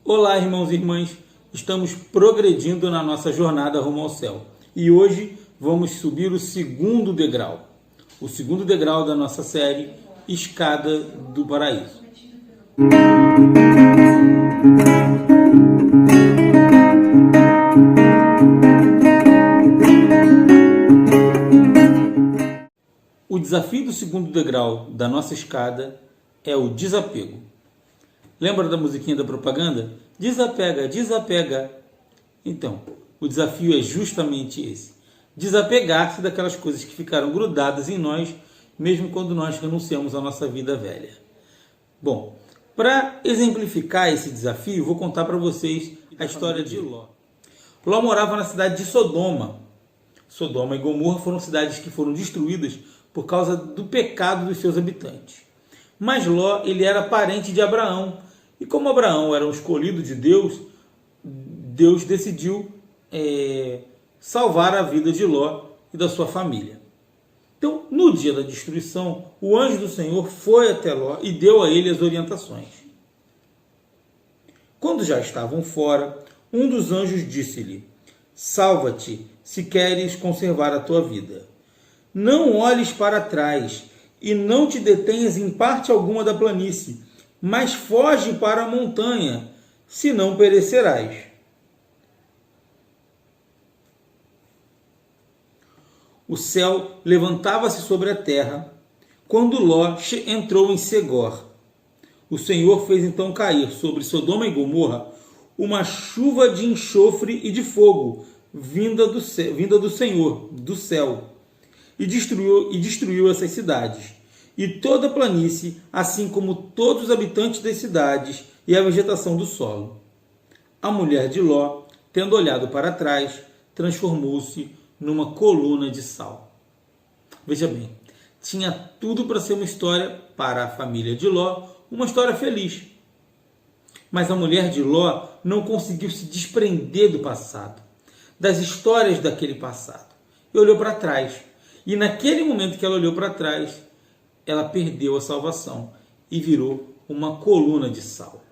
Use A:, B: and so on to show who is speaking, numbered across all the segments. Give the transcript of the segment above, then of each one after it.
A: Olá, irmãos e irmãs, estamos progredindo na nossa jornada rumo ao céu e hoje vamos subir o segundo degrau da nossa série Escada do Paraíso. O desafio do segundo degrau da nossa escada é o desapego. Lembra da musiquinha da propaganda? Desapega, desapega. Então, o desafio é justamente esse. Desapegar-se daquelas coisas que ficaram grudadas em nós, mesmo quando nós renunciamos à nossa vida velha. Bom, para exemplificar esse desafio, vou contar para vocês a história de Ló. Ló morava na cidade de Sodoma. Sodoma e Gomorra foram cidades que foram destruídas por causa do pecado dos seus habitantes. Mas Ló, ele era parente de Abraão. E como Abraão era um escolhido de Deus, Deus decidiu salvar a vida de Ló e da sua família. Então, no dia da destruição, o anjo do Senhor foi até Ló e deu a ele as orientações. Quando já estavam fora, um dos anjos disse-lhe: "Salva-te, se queres conservar a tua vida. Não olhes para trás e não te detenhas em parte alguma da planície, mas foge para a montanha, senão perecerás." O céu levantava-se sobre a terra quando Ló entrou em Segor. O Senhor fez então cair sobre Sodoma e Gomorra uma chuva de enxofre e de fogo, vinda do Senhor, do céu, e destruiu essas cidades e toda a planície, assim como todos os habitantes das cidades e a vegetação do solo. A mulher de Ló, tendo olhado para trás, transformou-se numa coluna de sal. Veja bem, tinha tudo para ser uma história para a família de Ló, uma história feliz. Mas a mulher de Ló não conseguiu se desprender do passado, das histórias daquele passado, e olhou para trás. E naquele momento que ela olhou para trás, ela perdeu a salvação e virou uma coluna de sal.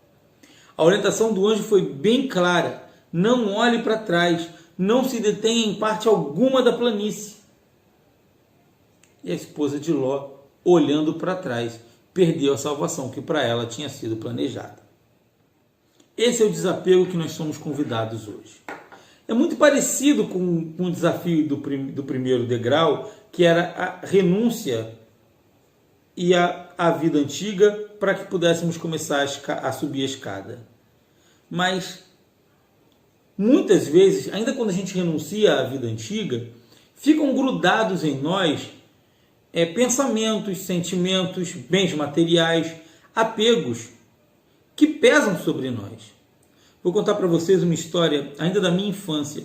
A: A orientação do anjo foi bem clara: não olhe para trás, não se detenha em parte alguma da planície. E a esposa de Ló, olhando para trás, perdeu a salvação que para ela tinha sido planejada. Esse é o desapego que nós somos convidados hoje. É muito parecido com o desafio do primeiro degrau, que era a renúncia e a vida antiga para que pudéssemos começar a subir a escada. Mas muitas vezes, ainda quando a gente renuncia à vida antiga, ficam grudados em nós pensamentos, sentimentos, bens materiais, apegos que pesam sobre nós. Vou contar para vocês uma história ainda da minha infância.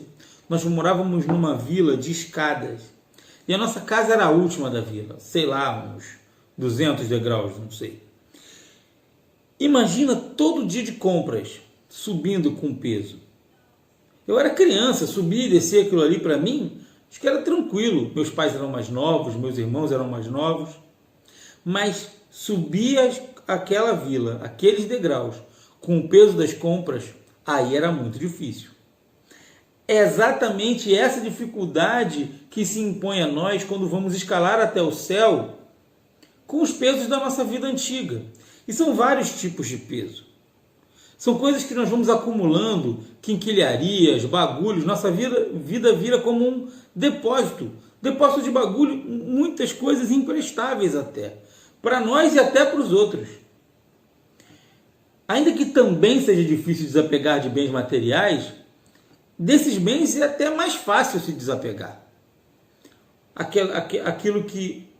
A: Nós morávamos numa vila de escadas e a nossa casa era a última da vila, sei lá, uns 200 degraus, não sei. Imagina todo dia de compras, subindo com peso. Eu era criança, subir e descer aquilo ali para mim, acho que era tranquilo. Meus pais eram mais novos, meus irmãos eram mais novos. Mas subir aquela vila, aqueles degraus, com o peso das compras, aí era muito difícil. É exatamente essa dificuldade que se impõe a nós quando vamos escalar até o céu com os pesos da nossa vida antiga. E são vários tipos de peso. São coisas que nós vamos acumulando, quinquilharias, bagulhos. Nossa vida vira como um depósito. Depósito de bagulho, muitas coisas imprestáveis até. Para nós e até para os outros. Ainda que também seja difícil desapegar de bens materiais, desses bens é até mais fácil se desapegar. Aquilo que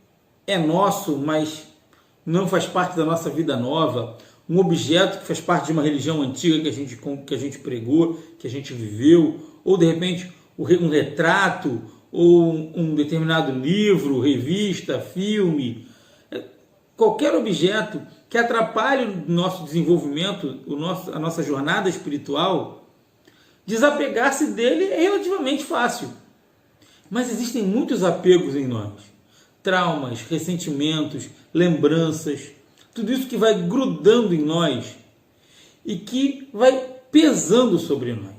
A: é nosso, mas não faz parte da nossa vida nova, um objeto que faz parte de uma religião antiga que a gente pregou, que a gente viveu, ou de repente um retrato, ou um determinado livro, revista, filme, qualquer objeto que atrapalhe o nosso desenvolvimento, a nossa jornada espiritual, desapegar-se dele é relativamente fácil. Mas existem muitos apegos em nós. Traumas, ressentimentos, lembranças, tudo isso que vai grudando em nós e que vai pesando sobre nós.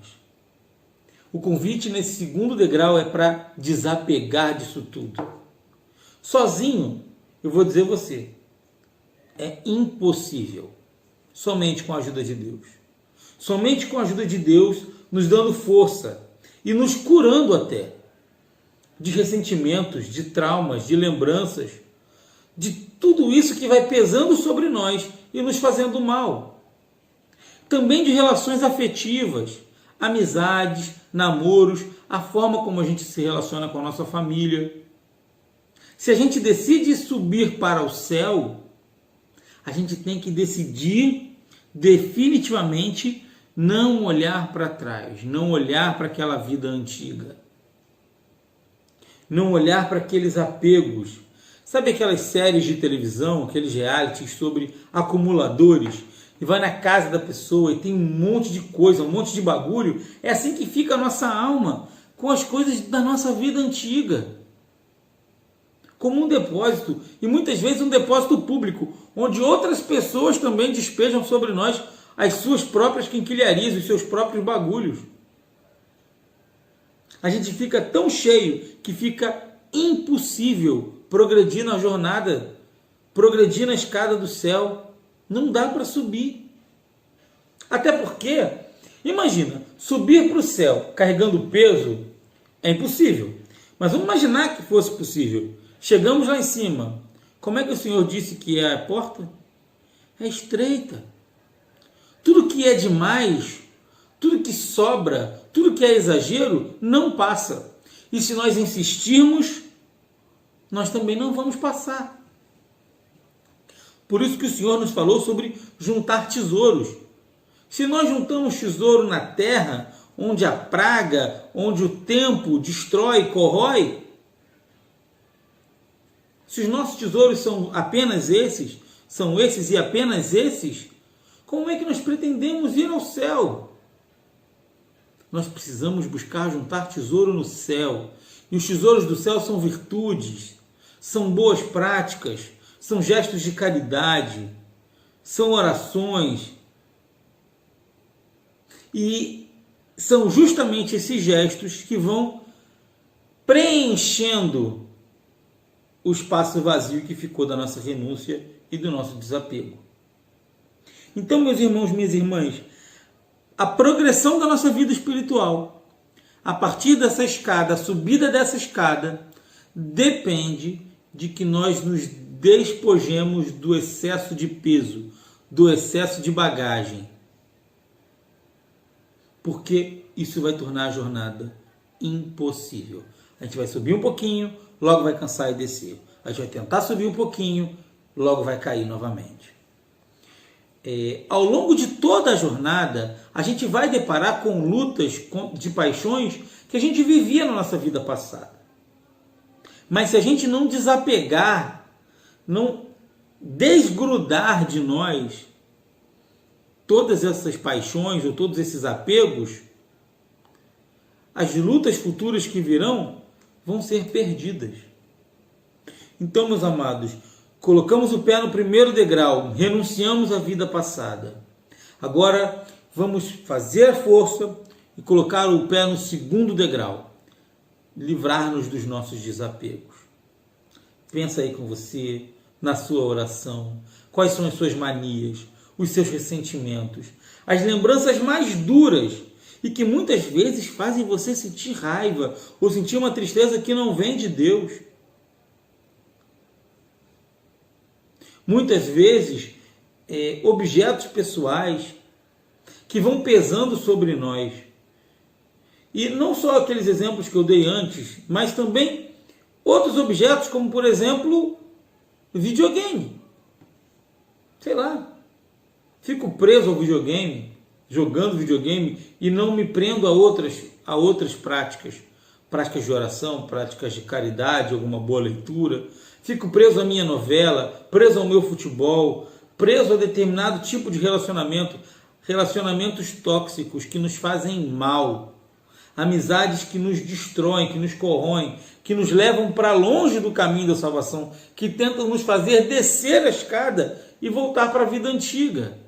A: O convite nesse segundo degrau é para desapegar disso tudo. Sozinho, eu vou dizer a você, é impossível. Somente com a ajuda de Deus. Somente com a ajuda de Deus, nos dando força e nos curando até de ressentimentos, de traumas, de lembranças, de tudo isso que vai pesando sobre nós e nos fazendo mal. Também de relações afetivas, amizades, namoros, a forma como a gente se relaciona com a nossa família. Se a gente decide subir para o céu, a gente tem que decidir definitivamente não olhar para trás, não olhar para aquela vida antiga, não olhar para aqueles apegos. Sabe aquelas séries de televisão, aqueles realities sobre acumuladores, e vai na casa da pessoa e tem um monte de coisa, um monte de bagulho? É assim que fica a nossa alma com as coisas da nossa vida antiga. Como um depósito, e muitas vezes um depósito público, onde outras pessoas também despejam sobre nós as suas próprias quinquilharias, os seus próprios bagulhos. A gente fica tão cheio que fica impossível progredir na jornada, progredir na escada do céu. Não dá para subir. Até porque, imagina, subir para o céu carregando peso é impossível. Mas vamos imaginar que fosse possível. Chegamos lá em cima. Como é que o Senhor disse que é a porta? É estreita. Tudo que é demais, tudo que sobra, tudo que é exagero, não passa. E se nós insistirmos, nós também não vamos passar. Por isso que o Senhor nos falou sobre juntar tesouros. Se nós juntamos tesouro na terra, onde a praga, onde o tempo destrói, corrói, se os nossos tesouros são apenas esses, são esses e apenas esses, como é que nós pretendemos ir ao céu? Nós precisamos buscar juntar tesouro no céu. E os tesouros do céu são virtudes, são boas práticas, são gestos de caridade, são orações. E são justamente esses gestos que vão preenchendo o espaço vazio que ficou da nossa renúncia e do nosso desapego. Então, meus irmãos, minhas irmãs, a progressão da nossa vida espiritual, a partir dessa escada, a subida dessa escada, depende de que nós nos despojemos do excesso de peso, do excesso de bagagem. Porque isso vai tornar a jornada impossível. A gente vai subir um pouquinho, logo vai cansar e descer. A gente vai tentar subir um pouquinho, logo vai cair novamente. Ao longo de toda a jornada, a gente vai deparar com lutas de paixões que a gente vivia na nossa vida passada. Mas se a gente não desapegar, não desgrudar de nós todas essas paixões ou todos esses apegos, as lutas futuras que virão vão ser perdidas. Então, meus amados, colocamos o pé no primeiro degrau, renunciamos à vida passada. Agora vamos fazer a força e colocar o pé no segundo degrau, livrar-nos dos nossos desapegos. Pensa aí com você, na sua oração, quais são as suas manias, os seus ressentimentos, as lembranças mais duras e que muitas vezes fazem você sentir raiva ou sentir uma tristeza que não vem de Deus. Muitas vezes, objetos pessoais que vão pesando sobre nós. E não só aqueles exemplos que eu dei antes, mas também outros objetos, como por exemplo, videogame. Sei lá, fico preso ao videogame, jogando videogame e não me prendo a outras práticas. Práticas de oração, práticas de caridade, alguma boa leitura. Fico preso à minha novela, preso ao meu futebol, preso a determinado tipo de relacionamento, relacionamentos tóxicos que nos fazem mal, amizades que nos destroem, que nos corroem, que nos levam para longe do caminho da salvação, que tentam nos fazer descer a escada e voltar para a vida antiga.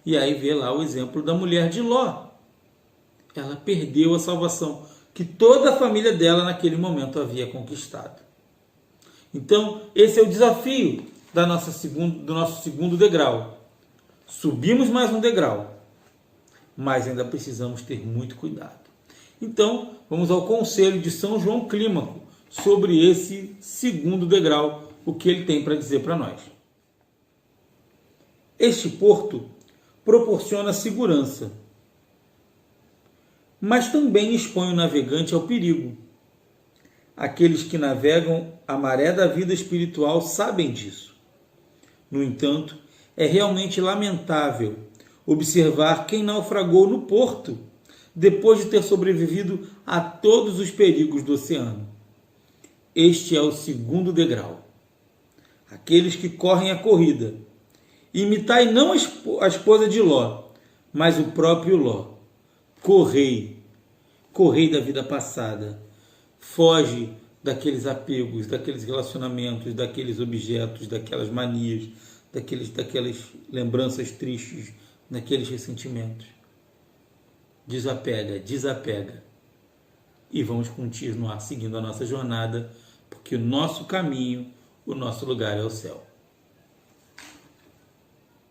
A: E aí vê lá o exemplo da mulher de Ló. Ela perdeu a salvação que toda a família dela naquele momento havia conquistado. Então, esse é o desafio do nosso segundo degrau. Subimos mais um degrau, mas ainda precisamos ter muito cuidado. Então, vamos ao conselho de São João Clímaco sobre esse segundo degrau, o que ele tem para dizer para nós. Este porto proporciona segurança, mas também expõe o navegante ao perigo. Aqueles que navegam a maré da vida espiritual sabem disso. No entanto, é realmente lamentável observar quem naufragou no porto depois de ter sobrevivido a todos os perigos do oceano. Este é o segundo degrau. Aqueles que correm a corrida. Imitai não a esposa de Ló, mas o próprio Ló. Correi da vida passada. Foge daqueles apegos, daqueles relacionamentos, daqueles objetos, daquelas manias, daquelas lembranças tristes, daqueles ressentimentos. Desapega. E vamos continuar seguindo a nossa jornada, porque o nosso caminho, o nosso lugar é o céu.